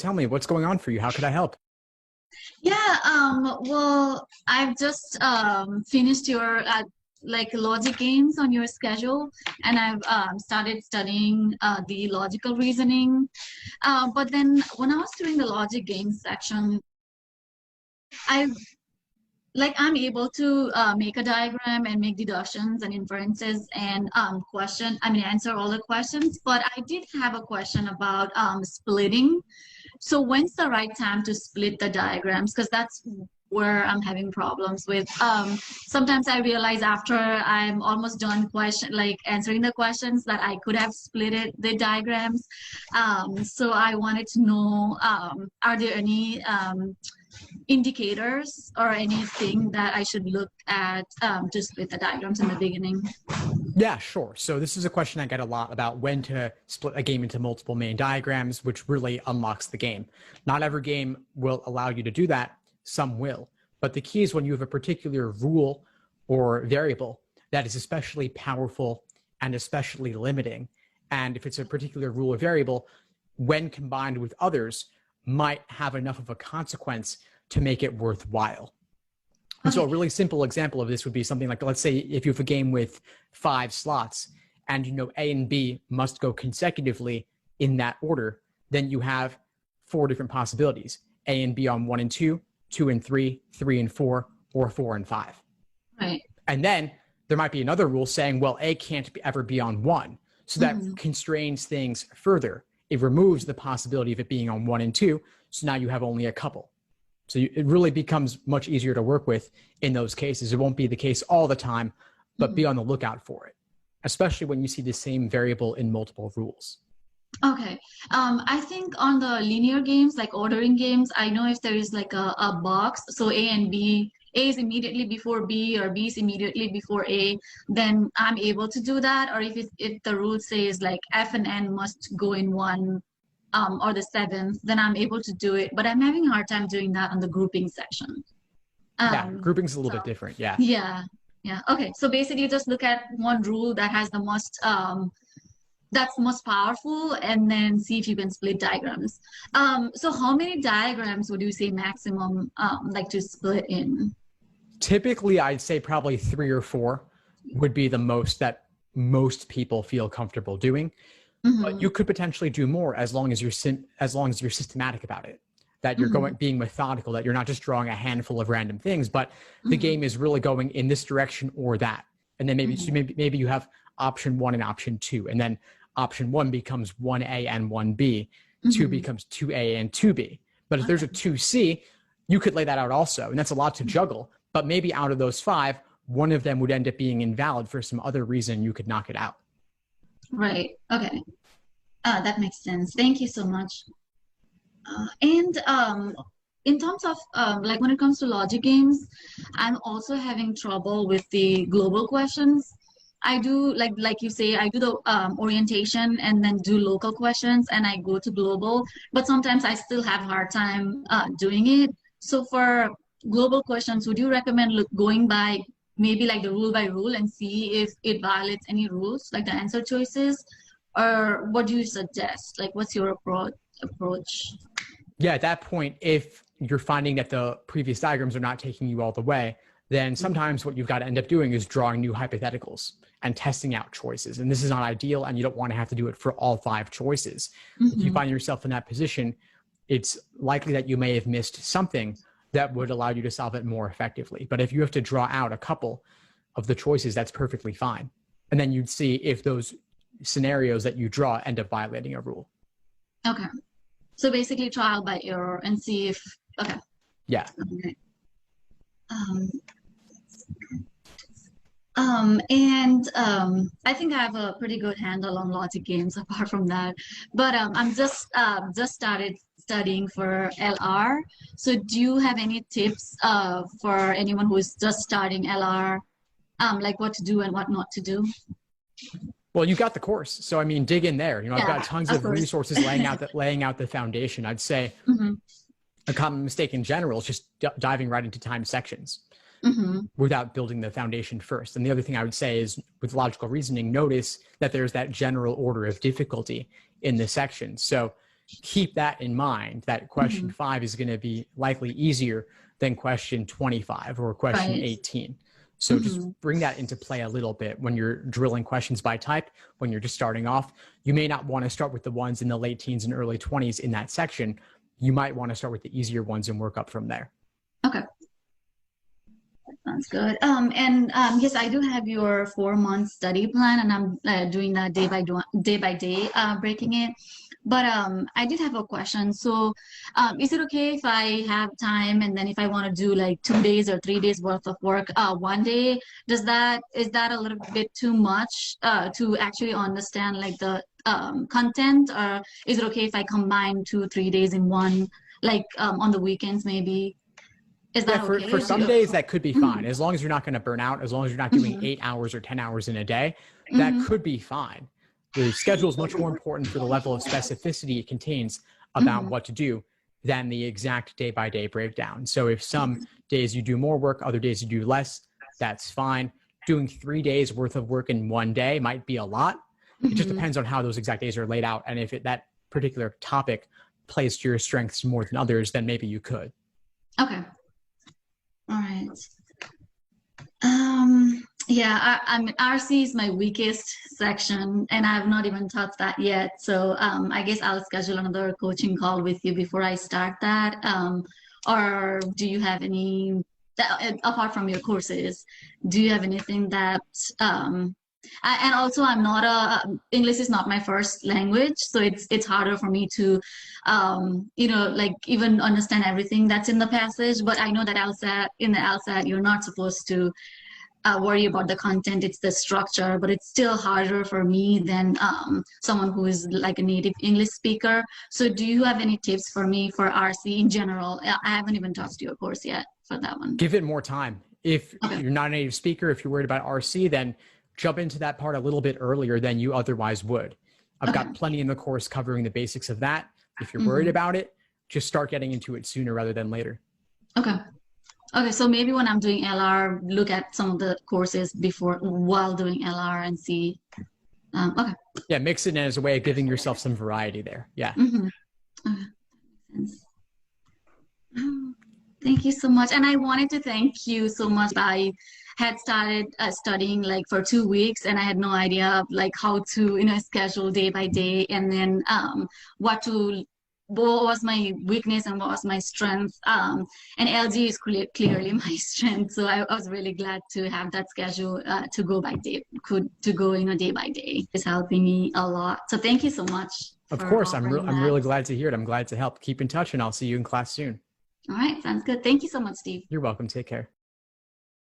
tell me what's going on for you. How could I help? Yeah, well, I've just finished your like logic games on your schedule, and I've started studying the logical reasoning. But then when I was doing the logic games section, I I'm able to make a diagram and make deductions and inferences and answer all the questions. But I did have a question about splitting. So when's the right time to split the diagrams? Because that's where I'm having problems with. Sometimes I realize after I'm almost done answering the questions that I could have split the diagrams. So I wanted to know, are there any indicators or anything that I should look at to split the diagrams in the beginning? Yeah, sure. So this is a question I get a lot about when to split a game into multiple main diagrams, which really unlocks the game. Not every game will allow you to do that. Some will. But the key is when you have a particular rule or variable that is especially powerful and especially limiting. And if it's a particular rule or variable, when combined with others, might have enough of a consequence to make it worthwhile. And so a really simple example of this would be something like, let's say if you have a game with 5 slots and you know A and B must go consecutively in that order, then you have 4 different possibilities: A and B on 1 and 2, 2 and 3, 3 and 4, or 4 and 5. Right. And then there might be another rule saying, well, A can't ever be on 1. So that constrains things further. It removes the possibility of it being on 1 and 2. So now you have only a couple. So it really becomes much easier to work with in those cases. It won't be the case all the time, but be on the lookout for it, especially when you see the same variable in multiple rules. Okay. I think on the linear games, like ordering games, I know if there is like a box, so A and B, A is immediately before B or B is immediately before A, then I'm able to do that. Or if the rule says like F and N must go in one, or the 7th, then I'm able to do it. But I'm having a hard time doing that on the grouping section. Yeah, grouping's a little bit different. Yeah. Yeah. Yeah. Okay. So basically just look at one rule that has the most, that's most powerful, and then see if you can split diagrams. So how many diagrams would you say maximum like to split in? Typically, I'd say probably 3 or 4 would be the most that most people feel comfortable doing. But you could potentially do more as long as you're systematic about it, that you're being methodical, that you're not just drawing a handful of random things, but the game is really going in this direction or that. And then maybe you have option 1 and option 2, and then option 1 becomes 1A and 1B, 2 becomes 2A and 2B. But if there's a 2C, you could lay that out also, and that's a lot to juggle. But maybe out of those 5, one of them would end up being invalid for some other reason. You could knock it out. Right. Okay. That makes sense. Thank you so much. And in terms of like when it comes to logic games, I'm also having trouble with the global questions. I do like you say, I do the orientation and then do local questions, and I go to global, but sometimes I still have a hard time doing it. So for global questions, would you recommend going by maybe like the rule by rule and see if it violates any rules, like the answer choices? Or what do you suggest? Like, what's your approach? Yeah, at that point, if you're finding that the previous diagrams are not taking you all the way, then sometimes what you've got to end up doing is drawing new hypotheticals and testing out choices. And this is not ideal, and you don't want to have to do it for all 5 choices. If you find yourself in that position, it's likely that you may have missed something that would allow you to solve it more effectively. But if you have to draw out a couple of the choices, that's perfectly fine. And then you'd see if those scenarios that you draw end up violating a rule. Okay. So basically trial by error and see if, okay. Yeah. Okay. I think I have a pretty good handle on logic games apart from that. But I'm just started studying for LR. So do you have any tips for anyone who is just starting LR, like what to do and what not to do? Well, you got the course. So, I mean, dig in there. I've got tons of resources laying out the foundation. I'd say a common mistake in general is just diving right into timed sections without building the foundation first. And the other thing I would say is with logical reasoning, notice that there's that general order of difficulty in the section. So keep that in mind, that question 5 is going to be likely easier than question 25 or question Right. 18. So just bring that into play a little bit when you're drilling questions by type, when you're just starting off. You may not want to start with the ones in the late teens and early 20s in that section. You might want to start with the easier ones and work up from there. Okay. Sounds good. Yes, I do have your 4-month study plan, and I'm doing that day by day, breaking it. But I did have a question. So, is it okay if I have time and then if I want to do like 2 days or 3 days worth of work one day? Is that a little bit too much to actually understand like the content, or is it okay if I combine 2, 3 days in one, like on the weekends maybe? Is that okay? For some days that could be fine, as long as you're not going to burn out, as long as you're not doing 8 hours or 10 hours in a day, that could be fine. The schedule is much more important for the level of specificity it contains about what to do than the exact day-by-day breakdown. So if some days you do more work, other days you do less, that's fine. Doing 3 days worth of work in one day might be a lot. It just depends on how those exact days are laid out. And if that particular topic plays to your strengths more than others, then maybe you could. Okay. All right. Yeah, I mean, RC is my weakest section, and I've not even touched that yet. So I guess I'll schedule another coaching call with you before I start that. Or do you have any, apart from your courses, do you have anything that, and also I'm not English is not my first language, so it's harder for me to, like even understand everything that's in the passage. But I know that in the LSAT, you're not supposed to worry about the content, it's the structure, but it's still harder for me than someone who is like a native English speaker. So do you have any tips for me for RC in general? I haven't even touched your course yet for that one. Give it more time. If you're not a native speaker, if you're worried about RC, then jump into that part a little bit earlier than you otherwise would. I've got plenty in the course covering the basics of that. If you're worried about it, just start getting into it sooner rather than later. Okay. Okay, so maybe when I'm doing LR, look at some of the courses while doing LR and see. Okay. Yeah, mix it in as a way of giving yourself some variety there. Yeah. Okay. Thank you so much. And I wanted to thank you so much. I had started studying like for 2 weeks, and I had no idea like how to schedule day by day, and then what was my weakness and what was my strength. And LG is clearly my strength. So I was really glad to have that schedule to go by day, to go day by day. It's helping me a lot. So thank you so much. Of course, I'm really glad to hear it. I'm glad to help. Keep in touch, and I'll see you in class soon. All right, sounds good. Thank you so much, Steve. You're welcome. Take care.